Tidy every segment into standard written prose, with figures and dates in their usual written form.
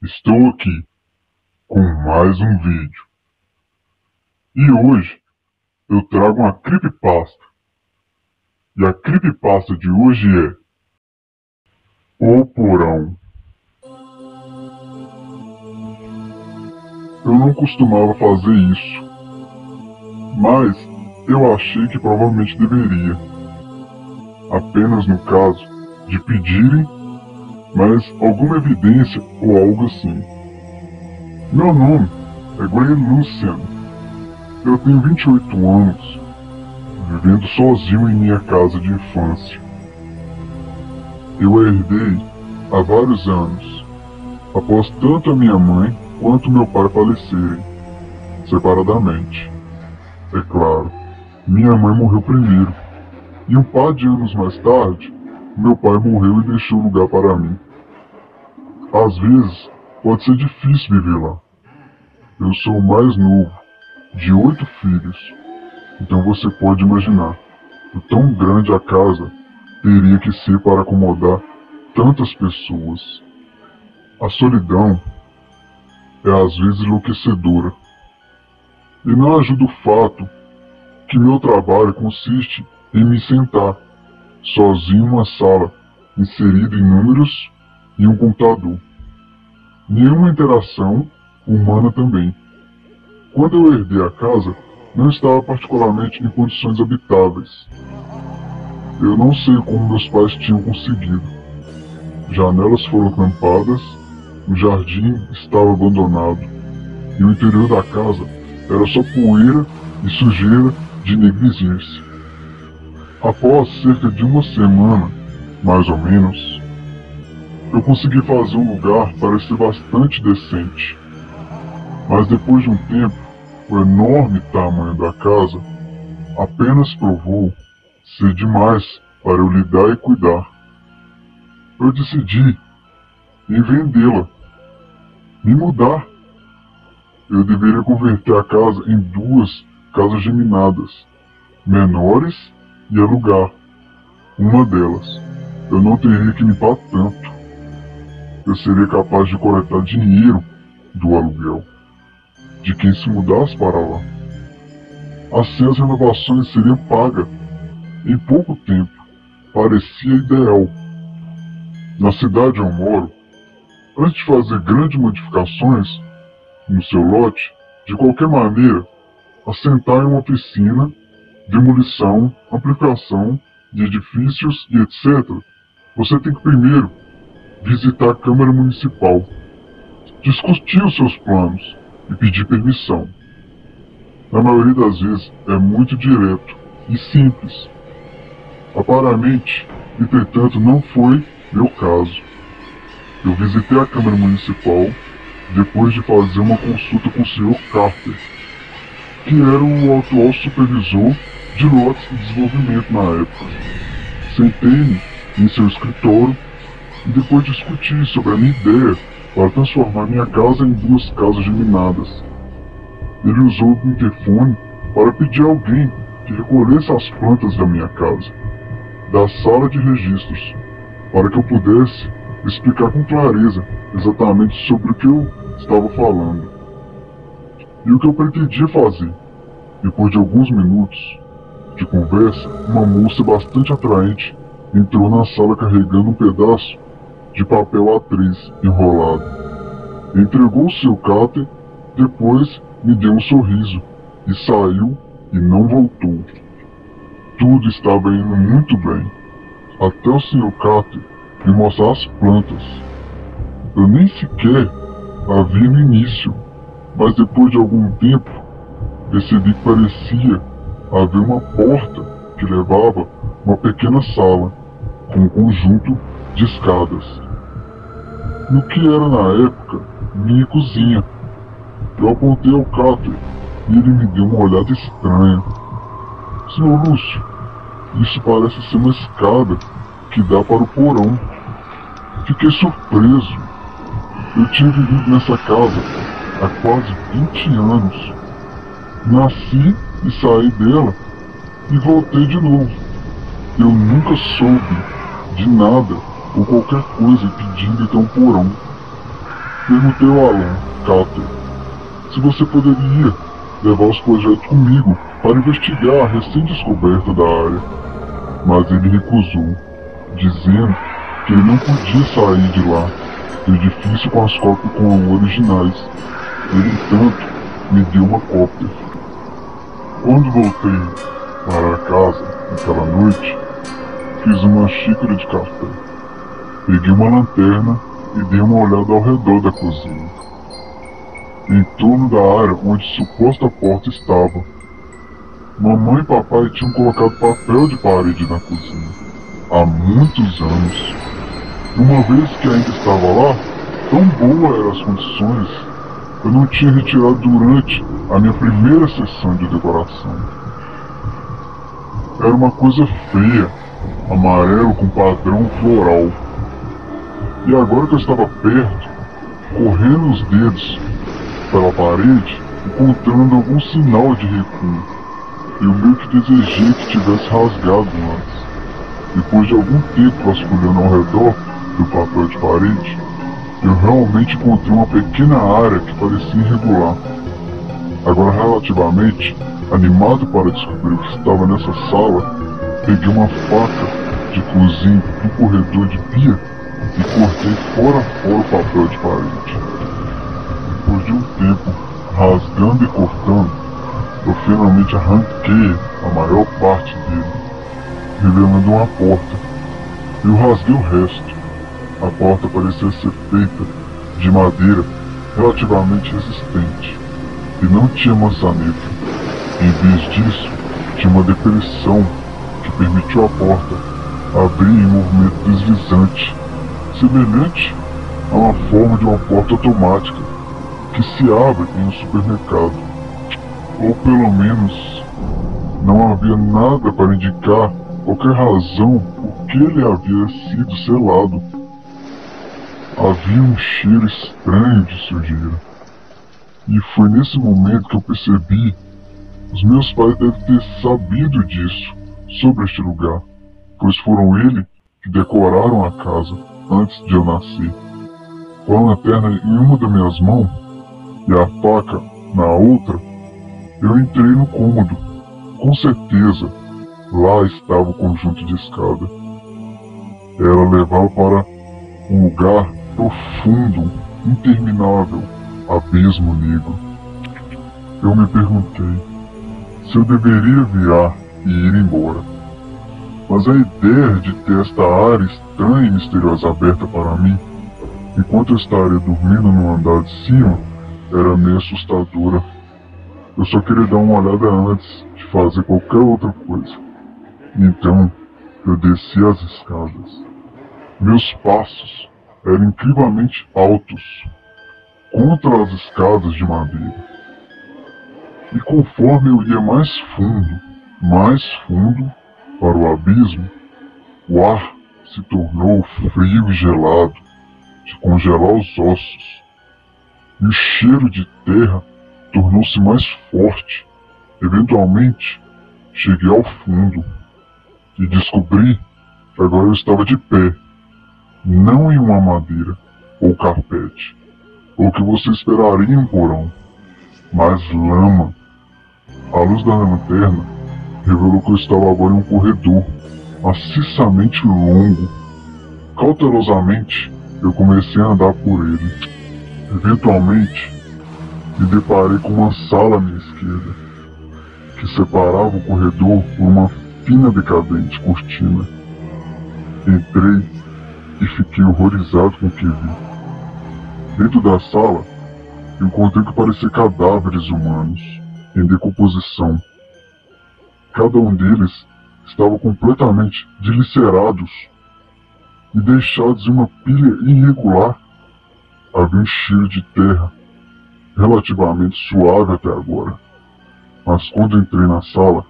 Estou aqui com mais um vídeo. E hoje eu trago uma creepypasta. E a creepypasta de hoje é O Porão. Eu não costumava fazer isso, mas eu achei que provavelmente deveria. Apenas no caso de pedirem mais alguma evidência ou algo assim. Meu nome é Gray Lucian. Eu tenho 28 anos, vivendo sozinho em minha casa de infância. Eu a herdei há vários anos, após tanto a minha mãe quanto meu pai falecerem, separadamente. É claro, minha mãe morreu primeiro, e um par de anos mais tarde, meu pai morreu e deixou lugar para mim. Às vezes, pode ser difícil viver lá. Eu sou o mais novo, de 8 filhos, então você pode imaginar o tão grande a casa teria que ser para acomodar tantas pessoas. A solidão é às vezes enlouquecedora. E não ajuda o fato que meu trabalho consiste em me sentar sozinho em uma sala, inserido em números e um computador. Nenhuma interação humana também. Quando eu herdei a casa, não estava particularmente em condições habitáveis. Eu não sei como meus pais tinham conseguido. Janelas foram tampadas, o jardim estava abandonado, e o interior da casa era só poeira e sujeira de negligência. Após cerca de uma semana, mais ou menos, eu consegui fazer o lugar parecer bastante decente. Mas depois de um tempo, o enorme tamanho da casa apenas provou ser demais para eu lidar e cuidar. Eu decidi em vendê-la, me mudar. Eu deveria converter a casa em 2 casas geminadas, menores, e alugar uma delas. Eu não teria que limpar tanto. Eu seria capaz de coletar dinheiro do aluguel de quem se mudasse para lá. Assim as renovações seriam pagas em pouco tempo. Parecia ideal. Na cidade onde eu moro, antes de fazer grandes modificações no seu lote, de qualquer maneira, assentar em uma oficina, demolição, ampliação de edifícios e etc., você tem que primeiro visitar a Câmara Municipal, discutir os seus planos e pedir permissão. Na maioria das vezes é muito direto e simples. Aparentemente, entretanto, não foi meu caso. Eu visitei a Câmara Municipal depois de fazer uma consulta com o Sr. Carter, que era o atual supervisor de lotes de desenvolvimento na época. Sentei-me em seu escritório e depois discuti sobre a minha ideia para transformar minha casa em 2 casas geminadas. Ele usou o interfone para pedir a alguém que recolhesse as plantas da minha casa, da sala de registros, para que eu pudesse explicar com clareza exatamente sobre o que eu estava falando e o que eu pretendia fazer. Depois de alguns minutos de conversa, uma moça bastante atraente entrou na sala carregando um pedaço de papel A3 enrolado. Entregou o seu cáter, depois me deu um sorriso e saiu e não voltou. Tudo estava indo muito bem, até o Sr. Carter me mostrar as plantas. Eu nem sequer a vi no início, mas depois de algum tempo percebi que parecia haver uma porta que levava a uma pequena sala com um conjunto de escadas. No que era na época minha cozinha. Eu apontei ao Carter e ele me deu uma olhada estranha. Sr. Lúcio, isso parece ser uma escada que dá para o porão. Fiquei surpreso. Eu tinha vivido nessa casa há quase 20 anos. Nasci e saí dela e voltei de novo. Eu nunca soube de nada ou qualquer coisa pedindo até um porão. Perguntei ao Alan Carter se você poderia levar os projetos comigo para investigar a recém-descoberta da área, mas ele recusou, dizendo que ele não podia sair de lá, do edifício com as cópias com originais. Ele, entanto, me deu uma cópia. Quando voltei para casa naquela noite, fiz uma xícara de café. Peguei uma lanterna e dei uma olhada ao redor da cozinha. Em torno da área onde suposta porta estava, mamãe e papai tinham colocado papel de parede na cozinha há muitos anos. Uma vez que ainda estava lá, tão boas eram as condições, eu não tinha retirado durante a minha primeira sessão de decoração. Era uma coisa feia, amarelo com padrão floral. E agora que eu estava perto, correndo os dedos pela parede, encontrando algum sinal de recuo, eu meio que desejei que tivesse rasgado antes. Depois de algum tempo vasculhando ao redor do papel de parede, eu realmente encontrei uma pequena área que parecia irregular. Agora, relativamente animado para descobrir o que estava nessa sala, peguei uma faca de cozinha do corredor de pia e cortei fora a fora o papel de parede. Depois de um tempo rasgando e cortando, eu finalmente arranquei a maior parte dele, revelando uma porta. Eu rasguei o resto. A porta parecia ser feita de madeira relativamente resistente e não tinha maçaneta. Em vez disso, tinha uma depressão que permitiu a porta abrir em movimento deslizante, semelhante a uma forma de uma porta automática que se abre em um supermercado. Ou pelo menos, não havia nada para indicar qualquer razão por que ele havia sido selado. Havia um cheiro estranho de sujeira. E foi nesse momento que eu percebi: os meus pais devem ter sabido disso, sobre este lugar, pois foram eles que decoraram a casa antes de eu nascer. Com a lanterna em uma das minhas mãos e a faca na outra, eu entrei no cômodo. Com certeza, lá estava o conjunto de escada. Ela levava para um lugar profundo, interminável, abismo negro. Eu me perguntei se eu deveria virar e ir embora. Mas a ideia de ter esta área estranha e misteriosa aberta para mim, enquanto eu estaria dormindo no andar de cima, era meio assustadora. Eu só queria dar uma olhada antes de fazer qualquer outra coisa. Então, eu desci as escadas. Meus passos eram incrivelmente altos contra as escadas de madeira. E conforme eu ia mais fundo para o abismo, o ar se tornou frio e gelado, de congelar os ossos. E o cheiro de terra tornou-se mais forte. Eventualmente, cheguei ao fundo e descobri que agora eu estava de pé, não em uma madeira ou carpete, ou o que você esperaria em um porão, mas lama. A luz da lanterna revelou que eu estava agora em um corredor maciçamente longo. Cautelosamente, eu comecei a andar por ele. Eventualmente, me deparei com uma sala à minha esquerda, que separava o corredor por uma fina e decadente cortina. Entrei e fiquei horrorizado com o que vi. Dentro da sala, encontrei o que parecia cadáveres humanos, em decomposição. Cada um deles estava completamente dilacerados e deixados em uma pilha irregular. Havia um cheiro de terra, relativamente suave até agora, mas quando entrei na sala,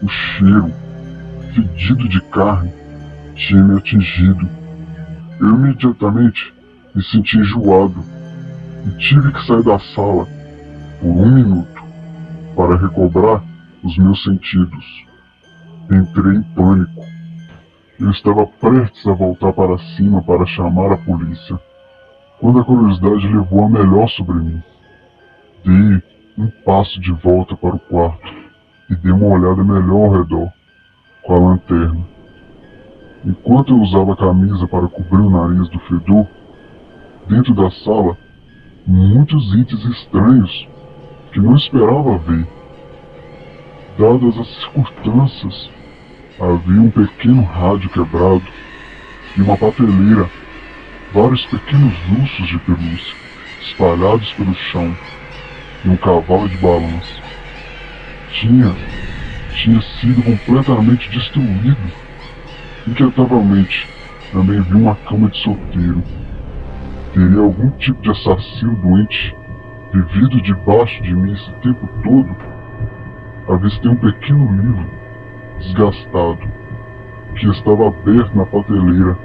o cheiro, fedido de carne, tinha me atingido. Eu imediatamente me senti enjoado e tive que sair da sala por 1 minuto para recobrar os meus sentidos. Entrei em pânico. Eu estava prestes a voltar para cima para chamar a polícia, quando a curiosidade levou a melhor sobre mim. Dei um passo de volta para o quarto e dei uma olhada melhor ao redor, com a lanterna. Enquanto eu usava a camisa para cobrir o nariz do fedor, dentro da sala, muitos itens estranhos que não esperava ver. Dadas as circunstâncias, havia um pequeno rádio quebrado e uma papeleira, vários pequenos ursos de pelúcia espalhados pelo chão e um cavalo de balanço. Tinha sido completamente destruído. Inquietavelmente, também vi uma cama de solteiro. Teria algum tipo de assassino doente vivido debaixo de mim esse tempo todo? Avistei um pequeno livro, desgastado, que estava aberto na prateleira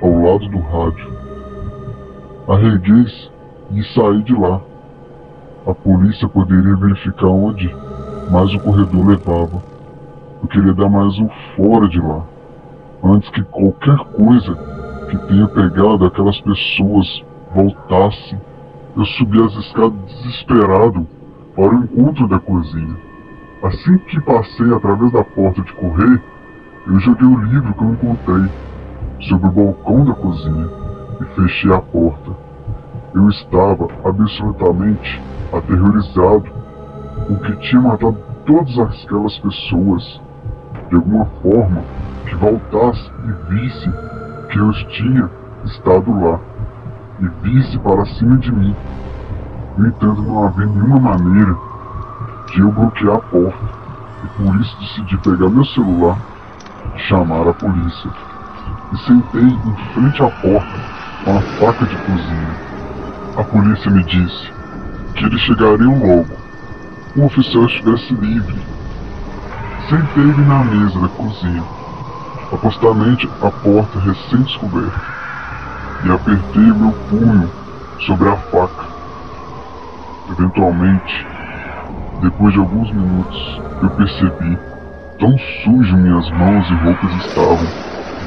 ao lado do rádio. Arreguei-se e saí de lá. A polícia poderia verificar onde mais o corredor levava. Eu queria dar mais um fora de lá, antes que qualquer coisa que tenha pegado aquelas pessoas voltasse. Eu subi as escadas desesperado para o encontro da cozinha. Assim que passei através da porta de correr, eu joguei o livro que eu encontrei sobre o balcão da cozinha e fechei a porta. Eu estava absolutamente aterrorizado com o que tinha matado todas aquelas pessoas. De alguma forma, que voltasse e visse que eu tinha estado lá, e visse para cima de mim. No entanto, não havia nenhuma maneira de eu bloquear a porta, e por isso decidi pegar meu celular e chamar a polícia. E sentei em frente à porta com a faca de cozinha. A polícia me disse que eles chegariam logo, o oficial estivesse livre. Sentei-me na mesa da cozinha, apostamente a porta recém-descoberta, e apertei o meu punho sobre a faca. Eventualmente, depois de alguns minutos, eu percebi tão sujo minhas mãos e roupas estavam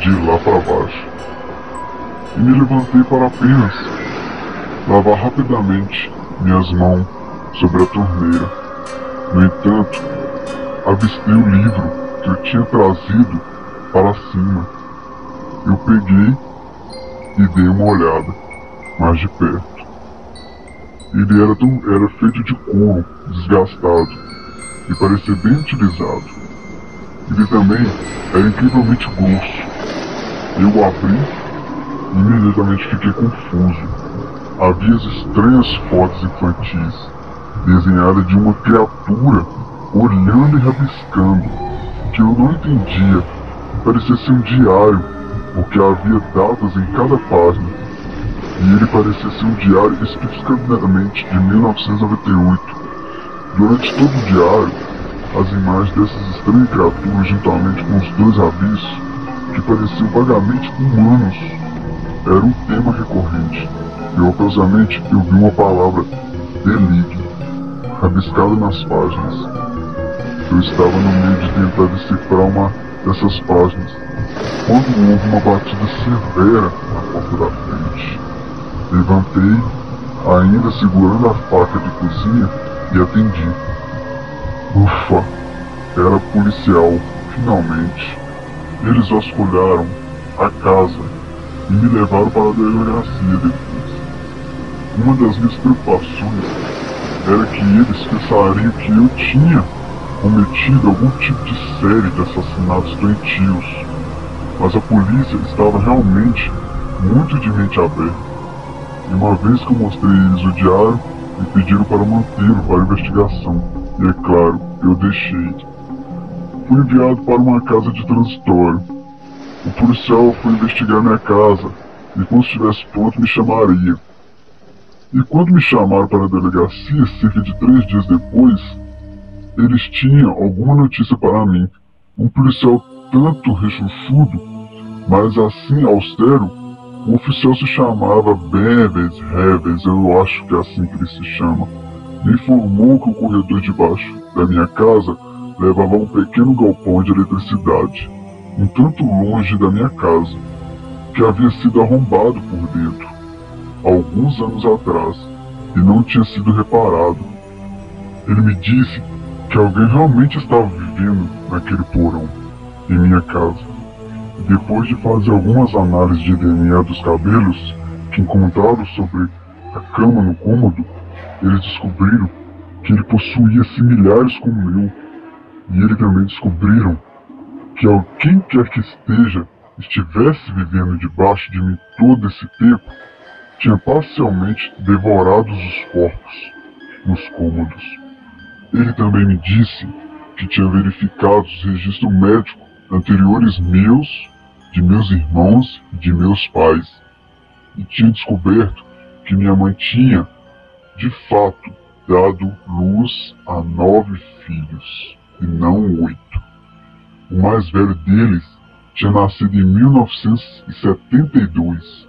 de lá para baixo. E me levantei para apenas lavar rapidamente minhas mãos sobre a torneira. No entanto, avistei o livro que eu tinha trazido para cima. Eu peguei e dei uma olhada mais de perto. Ele era feito de couro desgastado e parecia bem utilizado. Ele também era incrivelmente grosso. Eu o abri e imediatamente fiquei confuso. Havia as estranhas fotos infantis, desenhadas de uma criatura olhando e rabiscando, que eu não entendia. Parecia ser um diário, porque havia datas em cada página, e ele parecia ser um diário especificamente de 1998. Durante todo o diário, as imagens dessas estranhas criaturas, juntamente com os dois abissos, que pareciam vagamente humanos, era um tema recorrente. E opositamente eu vi uma palavra Delig rabiscada nas páginas. Eu estava no meio de tentar decifrar uma dessas páginas, quando houve uma batida severa na porta da frente. Levantei, ainda segurando a faca de cozinha, e atendi. Ufa! Era policial, finalmente. Eles vasculharam a casa e me levaram para a delegacia depois. Uma das minhas preocupações era que eles pensariam que eu tinha cometido algum tipo de série de assassinatos doentios, mas a polícia estava realmente muito de mente aberta. E uma vez que eu mostrei eles o diário, me pediram para mantê-lo para a investigação, e é claro, eu deixei. Fui enviado para uma casa de transitório. O policial foi investigar minha casa, e quando estivesse pronto me chamaria. E quando me chamaram para a delegacia, cerca de 3 dias depois, eles tinham alguma notícia para mim. Um policial tanto rechuchudo, mas assim austero. O oficial se chamava Beves Reves, eu acho que é assim que ele se chama. Me informou que o corredor de baixo da minha casa levava a um pequeno galpão de eletricidade, um tanto longe da minha casa, que havia sido arrombado por dentro. alguns anos atrás e não tinha sido reparado. Ele me disse que alguém realmente estava vivendo naquele porão, em minha casa. E depois de fazer algumas análises de DNA dos cabelos que encontraram sobre a cama no cômodo, eles descobriram que ele possuía similares com o meu. E eles também descobriram que quem quer que estivesse vivendo debaixo de mim todo esse tempo, tinha parcialmente devorado os corpos nos cômodos. Ele também me disse que tinha verificado os registros médicos anteriores meus, de meus irmãos e de meus pais, e tinha descoberto que minha mãe tinha, de fato, dado luz a 9 filhos, e não 8. O mais velho deles tinha nascido em 1972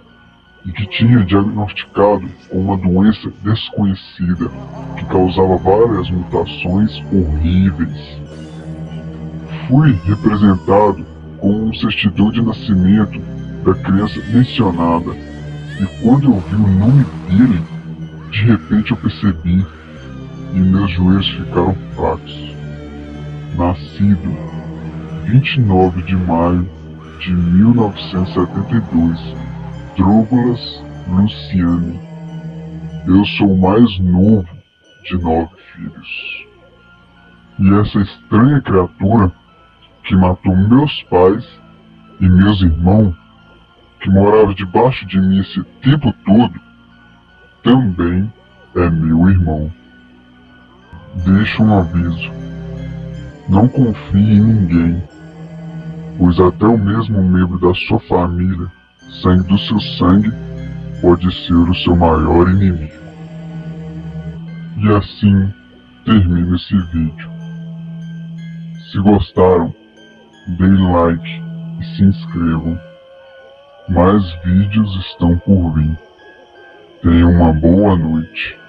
e que tinha diagnosticado com uma doença desconhecida que causava várias mutações horríveis. Fui representado com um certidão de nascimento da criança mencionada, e quando eu vi o nome dele, de repente eu percebi e meus joelhos ficaram fracos. Nascido 29 de maio de 1972, Douglas Luciani. Eu sou o mais novo de 9 filhos. E essa estranha criatura que matou meus pais e meus irmãos, que morava debaixo de mim esse tempo todo, também é meu irmão. Deixo um aviso: não confie em ninguém, pois até o mesmo membro da sua família, sangue do seu sangue, pode ser o seu maior inimigo. E assim termino esse vídeo. Se gostaram, deem like e se inscrevam. Mais vídeos estão por vir. Tenham uma boa noite.